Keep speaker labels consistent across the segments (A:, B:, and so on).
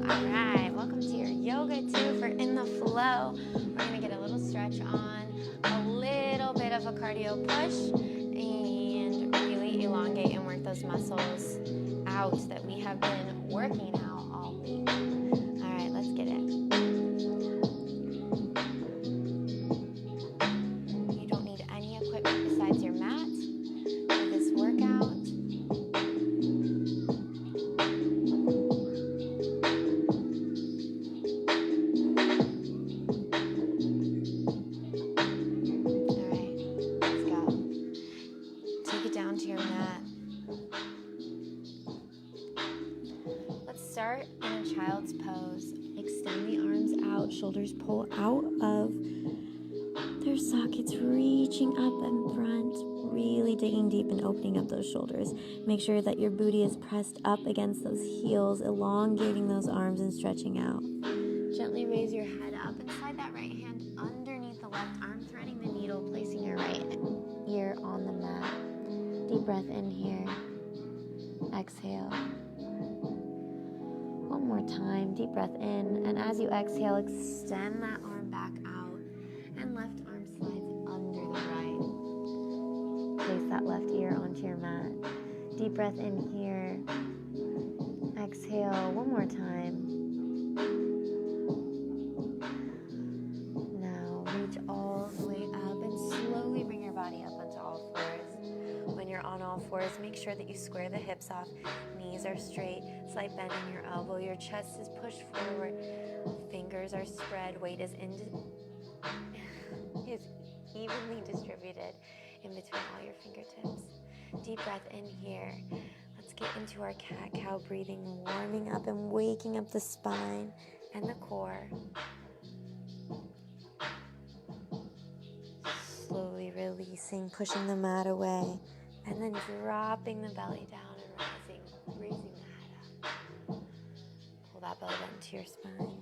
A: Alright, welcome to your yoga 2 for In the Flow. We're going to get a little stretch on, a little bit of a cardio push, and really elongate and work those muscles out that we have been working out all week. Alright, let's get it. You don't need any equipment besides your mat for this workout. Start in a child's pose. Extend the arms out, shoulders pull out of their sockets, reaching up in front, really digging deep and opening up those shoulders. Make sure that your booty is pressed up against those heels, elongating those arms and stretching out. Gently raise your head up and slide that right hand underneath the left arm, threading the needle, placing your right ear on the mat. Deep breath in here. Exhale. One more time, deep breath in, and as you exhale, extend that arm back out, and left arm slides under the right. Place that left ear onto your mat. Deep breath in here. Exhale, one more time. Now reach all the way up and slowly bring your body up onto all fours. When you're on all fours, make sure that you square the hips off. Knees are straight, slight bend in your elbow. Your chest is pushed forward. Fingers are spread. Weight is evenly distributed in between all your fingertips. Deep breath in here. Let's get into our cat-cow breathing, warming up and waking up the spine and the core. Slowly releasing, pushing the mat away. And then dropping the belly down and raising the head up. Pull that belly button to your spine.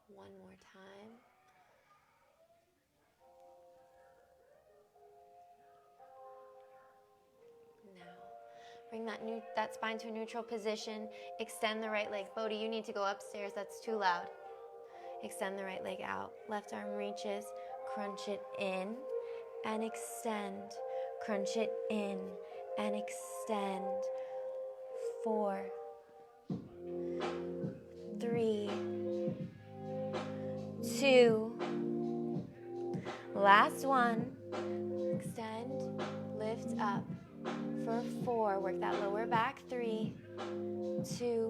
A: One more time. Now, bring that spine to a neutral position. Extend the right leg. Bodhi, you need to go upstairs. That's too loud. Extend the right leg out. Left arm reaches. Crunch it in and extend. Crunch it in and extend. 4, 3, 2. Last one. Extend, lift up for 4. Work that lower back. 3, 2,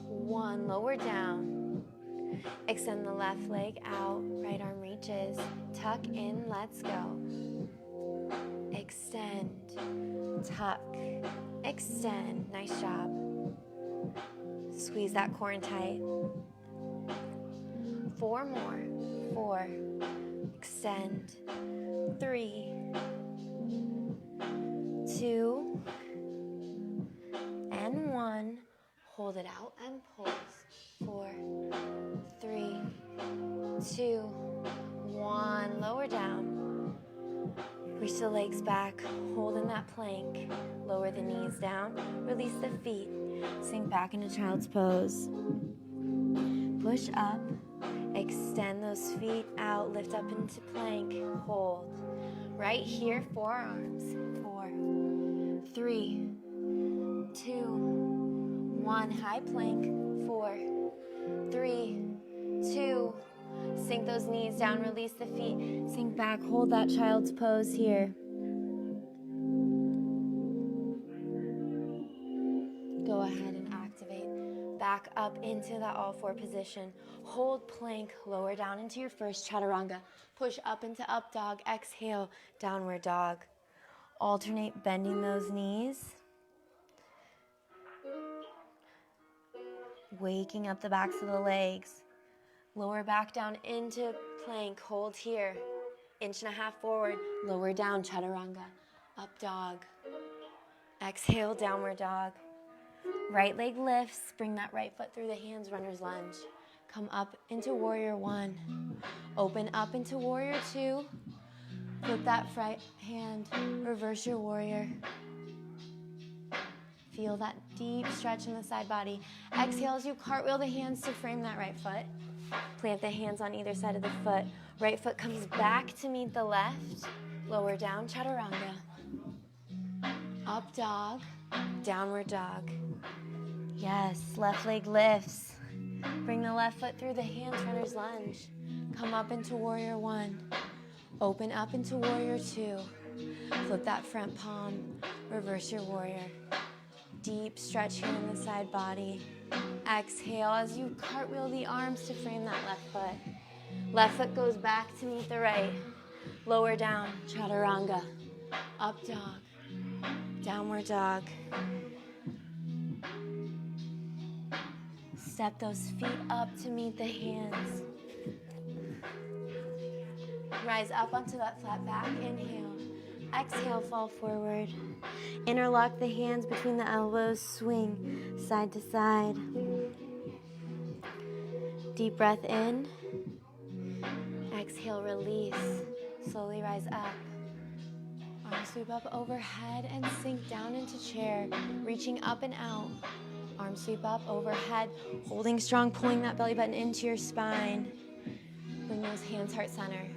A: 1. Lower down. Extend the left leg out, right arm reaches, tuck in, let's go. Extend, tuck, extend, nice job. Squeeze that core in tight. 4 more, 4, extend, 3, 2, and 1. Hold it out and pulse. 4, 3, 2, 1. Lower down. Reach the legs back. Hold in that plank. Lower the knees down. Release the feet. Sink back into child's pose. Push up. Extend those feet out. Lift up into plank. Hold. Right here, forearms. 4, 3, 2, 1. High plank. 4, 3, 2. Sink those knees down, release the feet. Sink back, hold that child's pose here. Go ahead and activate. Back up into that all 4 position. Hold plank, lower down into your first chaturanga. Push up into up dog, exhale, downward dog. Alternate bending those knees. Waking up the backs of the legs. Lower back down into plank. Hold here. 1.5 inches forward. Lower down, chaturanga. Up dog. Exhale, downward dog. Right leg lifts. Bring that right foot through the hands, runner's lunge. Come up into warrior 1. Open up into warrior 2. Flip that right hand. Reverse your warrior. Feel that deep stretch in the side body. Exhale as you cartwheel the hands to frame that right foot. Plant the hands on either side of the foot. Right foot comes back to meet the left. Lower down, chaturanga. Up dog, downward dog. Yes, left leg lifts. Bring the left foot through the hands, runner's lunge. Come up into warrior one. Open up into warrior two. Flip that front palm, reverse your warrior. Deep stretch here in the side body. Exhale as you cartwheel the arms to frame that left foot. Left foot goes back to meet the right. Lower down, chaturanga. Up dog, downward dog. Step those feet up to meet the hands. Rise up onto that flat back, inhale. Exhale, fall forward. Interlock the hands between the elbows, swing side to side. Deep breath in. Exhale, release. Slowly rise up. Arms sweep up overhead and sink down into chair, reaching up and out. Arms sweep up overhead, holding strong, pulling that belly button into your spine. Bring those hands heart center.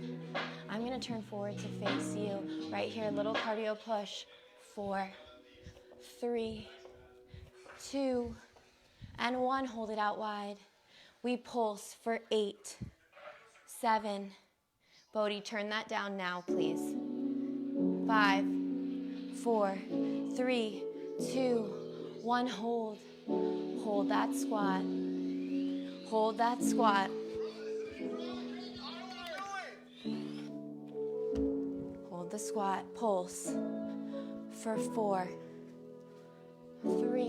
A: I'm going to turn forward to face you. Right here, little cardio push. 4, 3, 2, and 1. Hold it out wide. We pulse for 8, 7. Bodhi, turn that down now, please. 5, 4, 3, 2, 1. Hold. Hold that squat. Hold that squat. Hold the squat. Pulse for 4, 3,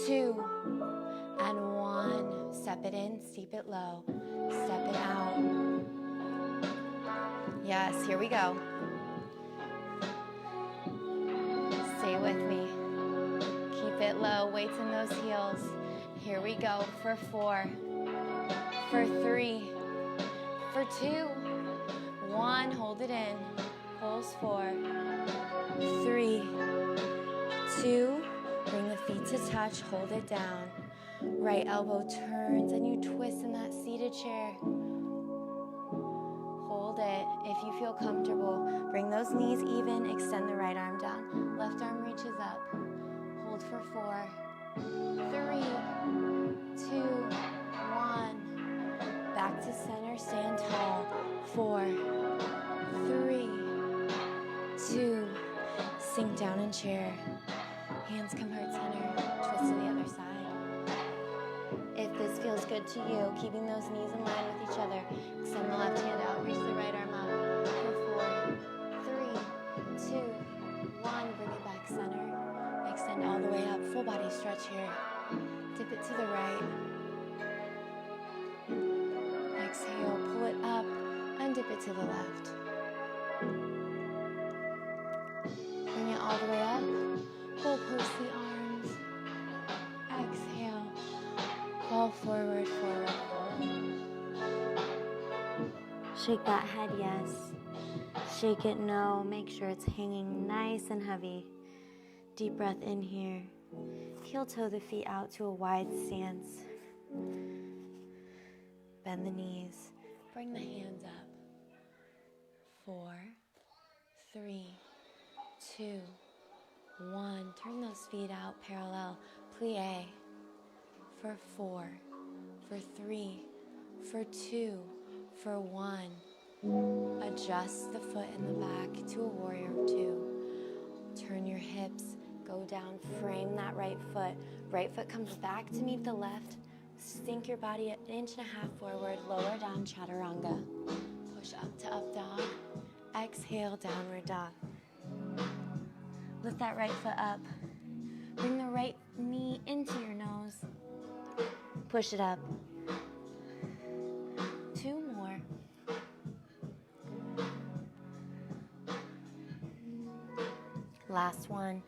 A: 2, and 1. Step it in, steep it low. Step it out. Yes, here we go. Stay with me. Keep it low, weights in those heels. Here we go for 4, for 3, for 2, 1. Hold it in. Pulse 4, 3, 2. Bring the feet to touch. Hold it down. Right elbow turns and you twist in that seated chair. Hold it. If you feel comfortable, bring those knees even. Extend the right arm down. Left arm reaches up. Hold for 4, 3, 2, 1. Back to center. Stand tall. 4, 3, 2. Sink down in chair. Hands come heart center. Twist to the other side. If this feels good to you, keeping those knees in line with each other, extend the left hand out, reach the right arm up. For 4, 3, 2, 1. Bring it back center. Extend all the way up. Full body stretch here. Dip it to the right. Exhale, pull it up and dip it to the left. Bring it all the way up. Pull, post the arms. Exhale. Fall forward, forward, forward. Shake that head, yes. Shake it, no. Make sure it's hanging nice and heavy. Deep breath in here. Heel toe the feet out to a wide stance. Bend the knees. Bring the hands up. 4, 3, 2, 1. Turn those feet out parallel. Plie. For 4, for 3, for 2, for 1. Adjust the foot in the back to a warrior 2. Turn your hips, go down, frame that right foot. Right foot comes back to meet the left. Sink your body 1.5 inches forward, lower down, chaturanga. Push up to up dog. Exhale, downward dog. Lift that right foot up. Bring the right knee into your nose. Push it up. 2 more. Last one.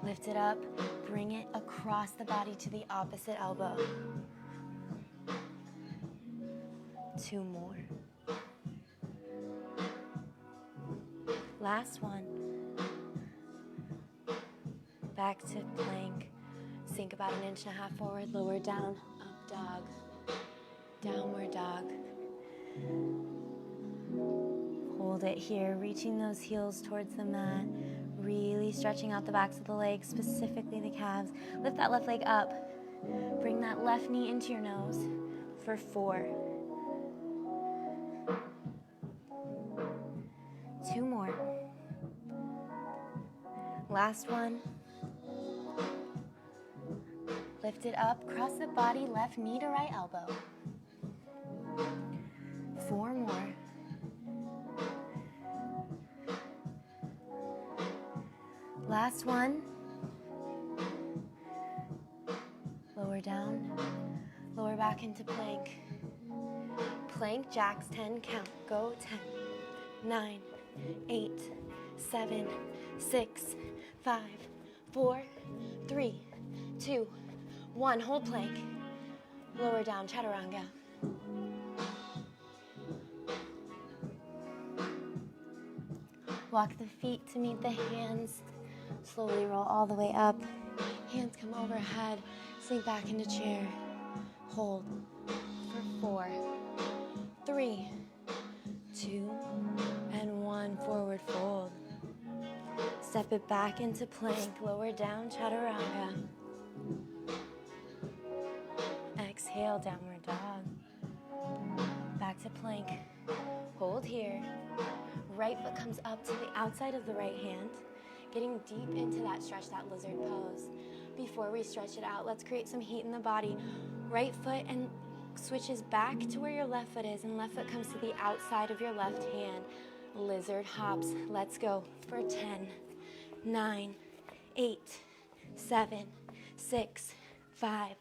A: Lift it up. Bring it across the body to the opposite elbow. 2 more. Last one. Back to plank. Sink about 1.5 inches forward, lower down, up dog, downward dog. Hold it here, reaching those heels towards the mat, really stretching out the backs of the legs, specifically the calves. Lift that left leg up. Bring that left knee into your nose for 4. 2 more. Last one. Lift it up, cross the body, left knee to right elbow. 4 more. Last one. Lower down, lower back into plank. Plank jacks, 10 count. Go 10, 9, 8, 7, 6, 5, 4, 3, 2, 1. Hold plank. Lower down, chaturanga. Walk the feet to meet the hands. Slowly roll all the way up. Hands come overhead. Sink back into chair. Hold for 4, 3, 2, and 1. Forward fold. Step it back into plank. Lower down, chaturanga. Exhale, downward dog. Back to plank. Hold here. Right foot comes up to the outside of the right hand. Getting deep into that stretch, that lizard pose. Before we stretch it out, let's create some heat in the body. Right foot and switches back to where your left foot is, and left foot comes to the outside of your left hand. Lizard hops. Let's go for 10, 9, 8, 7, 6, 5,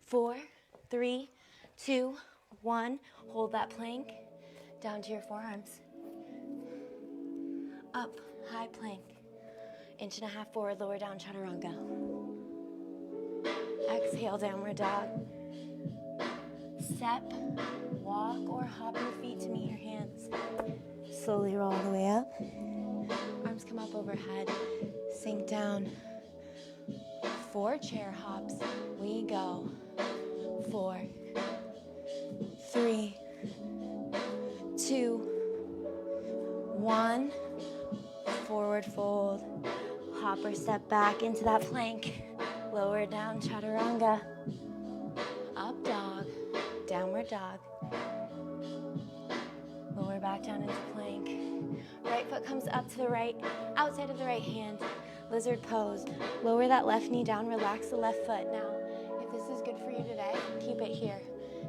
A: 4, 3, 2, 1. Hold that plank. Down to your forearms. Up, high plank. 1.5 inches forward, lower down, chaturanga. Exhale, downward dog. Step, walk, or hop your feet to meet your hands. Slowly roll all the way up. Arms come up overhead. Sink down. 4 chair hops. We go. 4, 3, 2, 1. Forward fold. Hop or step back into that plank. Lower down, chaturanga. Up dog. Downward dog. Lower back down into plank. Right foot comes up to the right, outside of the right hand. Lizard pose. Lower that left knee down, relax the left foot. Now, if this is good for you today, keep it here.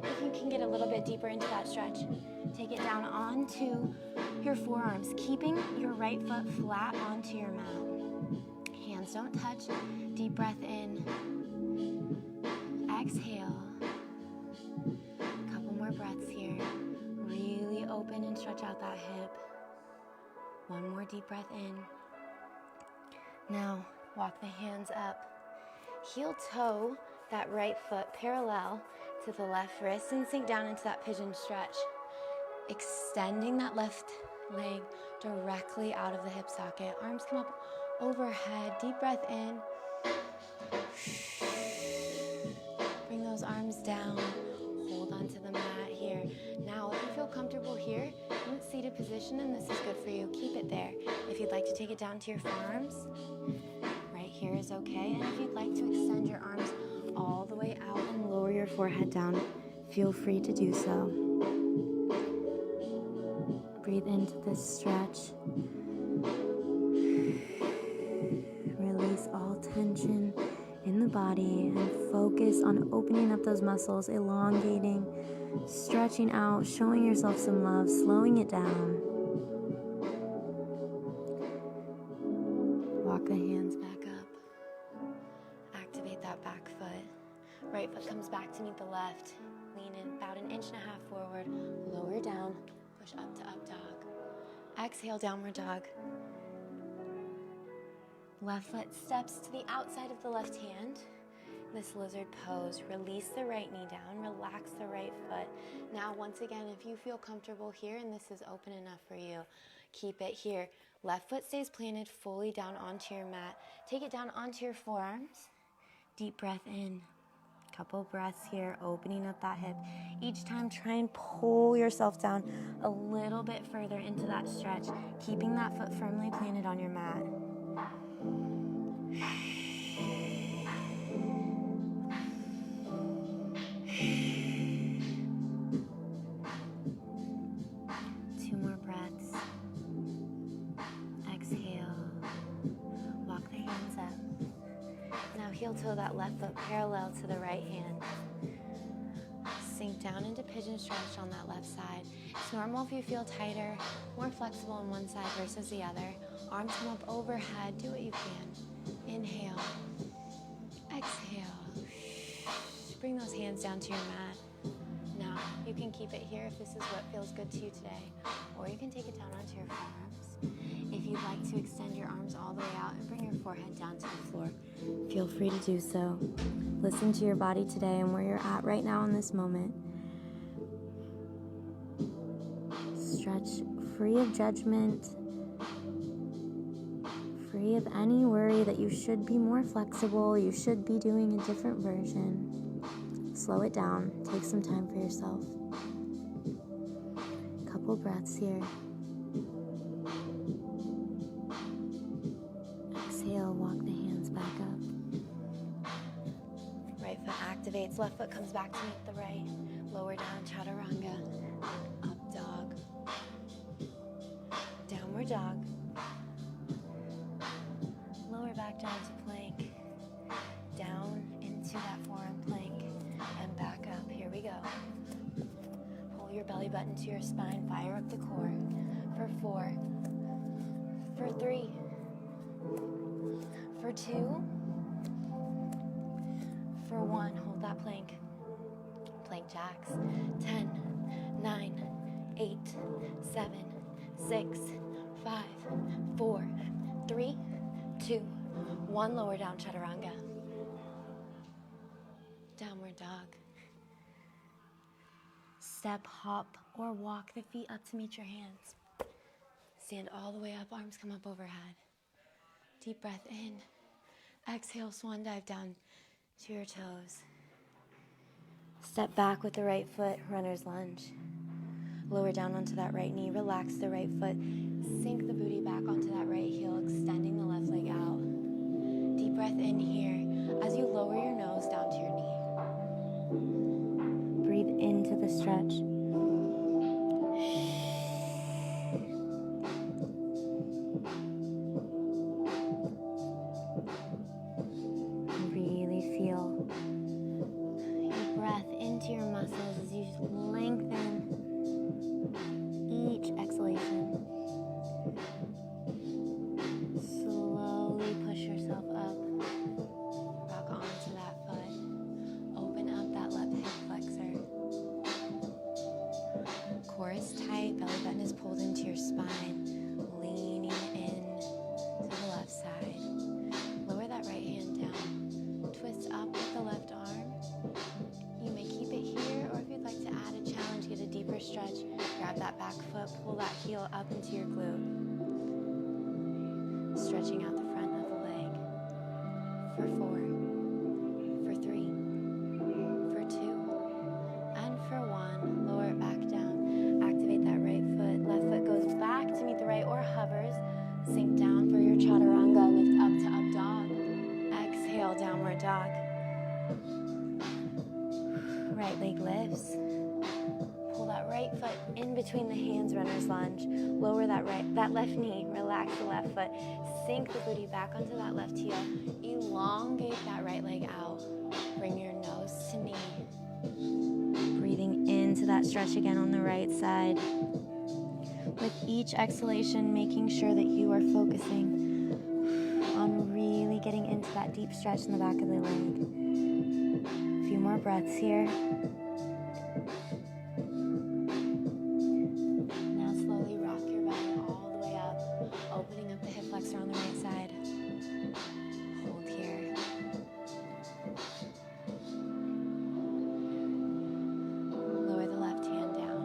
A: If you can get a little bit deeper into that stretch, take it down onto your forearms, keeping your right foot flat onto your mat. Hands don't touch. Deep breath in. Exhale. A couple more breaths here. Really open and stretch out that hip. One more deep breath in. Now, walk the hands up. Heel toe that right foot parallel to the left wrist and sink down into that pigeon stretch. Extending that left leg directly out of the hip socket. Arms come up overhead. Deep breath in. Bring those arms down. Hold onto the mat here. Now, if you feel comfortable here in seated position and this is good for you, keep it there. If you'd like to take it down to your forearms, right here is okay. And if you'd like to extend your arms all the way out and lower your forehead down, feel free to do so. Breathe into this stretch. Release all tension in the body and focus on opening up those muscles, elongating, stretching out, showing yourself some love, slowing it down. Walk the hands back up. Activate that back foot. Right foot comes back to meet the left. Lean in about 1.5 inches forward. Lower down. Push up to up dog. Exhale, downward dog. Left foot steps to the outside of the left hand. This lizard pose. Release the right knee down. Relax the right foot. Now, once again, if you feel comfortable here and this is open enough for you, Keep it here. Left foot stays planted fully down onto your mat. Take it down onto your forearms. Deep breath in. Couple breaths here, opening up that hip. Each time, try and pull yourself down a little bit further into that stretch, keeping that foot firmly planted on your mat. Two more breaths. Exhale. Walk the hands up. Now heel toe that left foot parallel to the right hand. Sink down into pigeon stretch on that left side. It's normal if you feel tighter, more flexible on one side versus the other. Arms come up overhead. Do what you can. Inhale. Exhale. Bring those hands down to your mat. Now, you can keep it here if this is what feels good to you today, or you can take it down onto your forearms. If you'd like to extend your arms all the way out and bring your forehead down to the floor, feel free to do so. Listen to your body today and where you're at right now in this moment. Stretch free of judgment, free of any worry that you should be more flexible, you should be doing a different version. Slow it down. Take some time for yourself. Couple breaths here. Exhale, walk the hands back up. Right foot activates, left foot comes back to meet the right. Lower down, chaturanga. Up dog. Downward dog. Lower back down to plank. Down into that forearm plank. And back up. Here we go. Pull your belly button to your spine. Fire up the core. For 4. For 3. For 2. For 1. Hold that plank. Plank jacks. 10, 9, 8, 7, 6, 5, 4, 3, 2, 1. Lower down, chaturanga. Downward dog. Step, hop, or walk the feet up to meet your hands. Stand all the way up, arms come up overhead. Deep breath in. Exhale, swan dive down to your toes. Step back with the right foot, runner's lunge. Lower down onto that right knee, relax the right foot. Sink the booty back onto that right heel, extending the left leg out. Deep breath in here as you lower your nose down to your knee. Breathe into the stretch. Really feel your breath into your muscles as you lengthen each exhalation. Slowly push yourself up. Rock onto that foot. Open up that left hip flexor. Core is tight, belly button is pulled into your spine, leaning in to the left side. Lower that right hand down. Twist up with the left arm. You may keep it here, or if you'd like to add a challenge, get a deeper stretch, grab that back foot, pull that heel up into your glute. Stretching out the front of the leg. For 4, for 3, for 2, and for 1. Lower it back down. Activate that right foot. Left foot goes back to meet the right or hovers. Sink down for your chaturanga. Lift up to up dog. Exhale, downward dog. Right leg lifts. Pull that right foot in between the hands, runner's lunge. Lower that left knee. Relax the left foot. Sink the booty back onto that left heel. Elongate that right leg out. Bring your nose to knee. Breathing into that stretch again on the right side. With each exhalation, making sure that you are focusing on really getting into that deep stretch in the back of the leg. A few more breaths here. Now slowly rock your belly all the way up, opening up the hip flexor on the right side. Hold here. Lower the left hand down.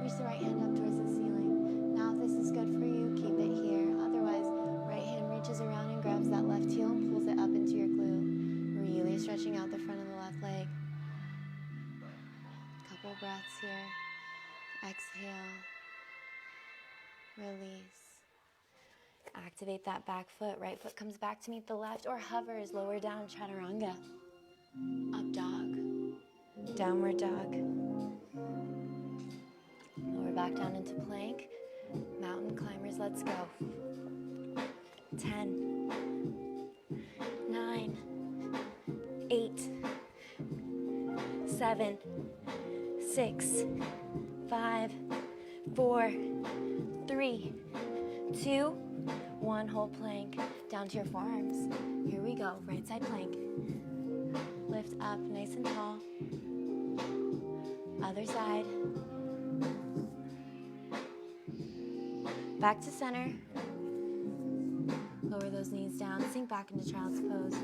A: Reach the right hand up towards the ceiling. Now if this is good for grabs that left heel and pulls it up into your glute, really stretching out the front of the left leg. Couple breaths here. Exhale. Release. Activate that back foot. Right foot comes back to meet the left or hovers lower down, chaturanga. Up dog. Downward dog. Lower back down into plank. Mountain climbers, let's go. 10, 9, 8, 7, 6, 5, 4, 3, 2, 1. Hold plank. Down to your forearms. Here we go. Right side plank. Lift up nice and tall. Other side. Back to center. Lower those knees down. Sink back into child's pose.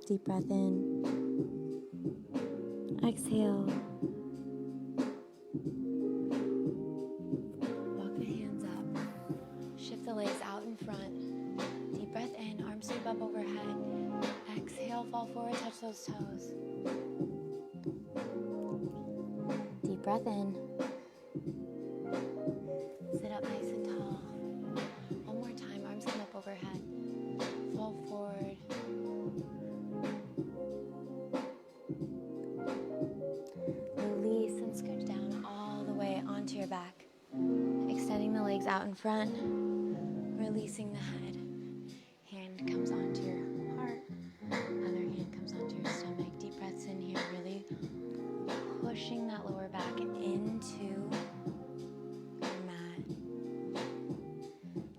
A: Deep breath in. Exhale. Walk the hands up. Shift the legs out in front. Deep breath in. Arms sweep up overhead. Exhale, fall forward, touch those toes. Deep breath in. Sit up nice and tall. One more time, arms come up overhead. Fall forward. Release and scooch down all the way onto your back. Extending the legs out in front. Releasing the head. Hand comes onto your heart. Other hand comes onto your stomach. Deep breaths in here, really pushing that lower back into your mat.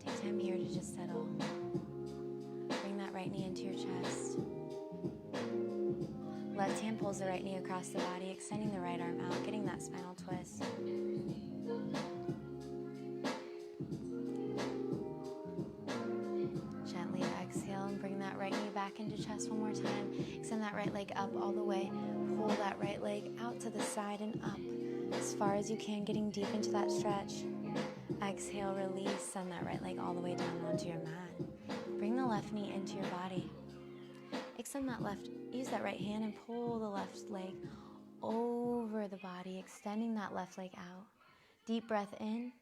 A: Take time here to just settle. Bring that right knee into your chest. Left hand pulls the right knee across the body, extending the right arm out, getting that spinal twist. Gently exhale and bring that right knee back into chest one more time. Extend that right leg up all the way. Pull that right leg out to the side and up as far as you can, getting deep into that stretch. Exhale, release, send that right leg all the way down onto your mat. Bring the left knee into your body. Extend that left, use that right hand and pull the left leg over the body, extending that left leg out. Deep breath in.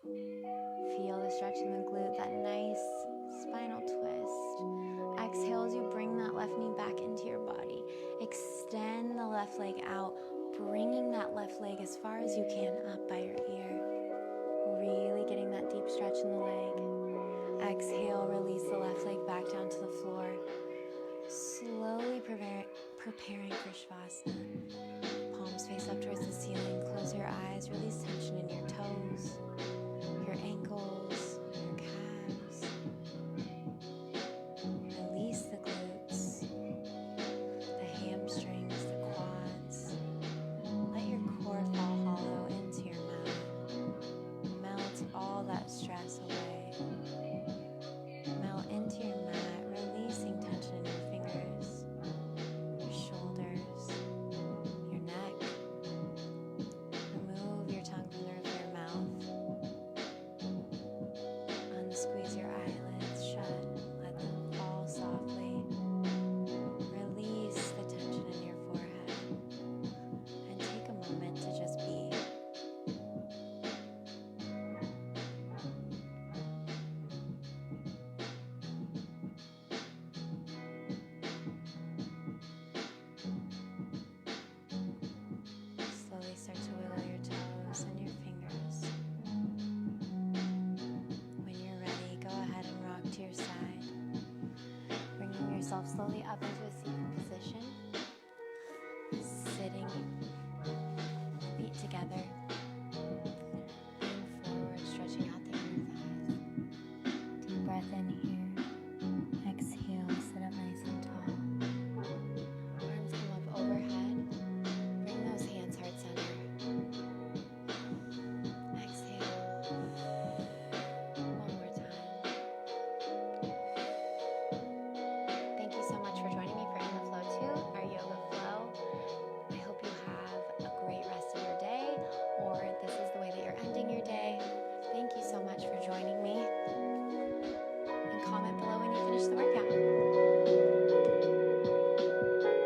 A: Feel the stretch in the glute, that nice spinal twist. Exhale as you bring that left knee back into your body. Extend the left leg out, bringing that left leg as far as you can up by your ear. Really getting that deep stretch in the leg. Exhale, release the left leg back down to the floor. Slowly preparing for Shavasana. Palms face up towards the ceiling. Close your eyes. Release tension in your toes, your ankles, your calves. Release the glutes, the hamstrings, the quads. Let your core fall hollow into your mat. Melt all that stress away. Melt into your mat, releasing tension in your fingers, your shoulders, your neck. Remove your tongue from the roof of your mouth. Unsqueeze your eyelids shut. Let them fall softly. Release the tension in your forehead. And take a moment to just be. Slowly start to wiggle your toes and your fingers. When you're ready, go ahead and rock to your side. Bringing yourself slowly up and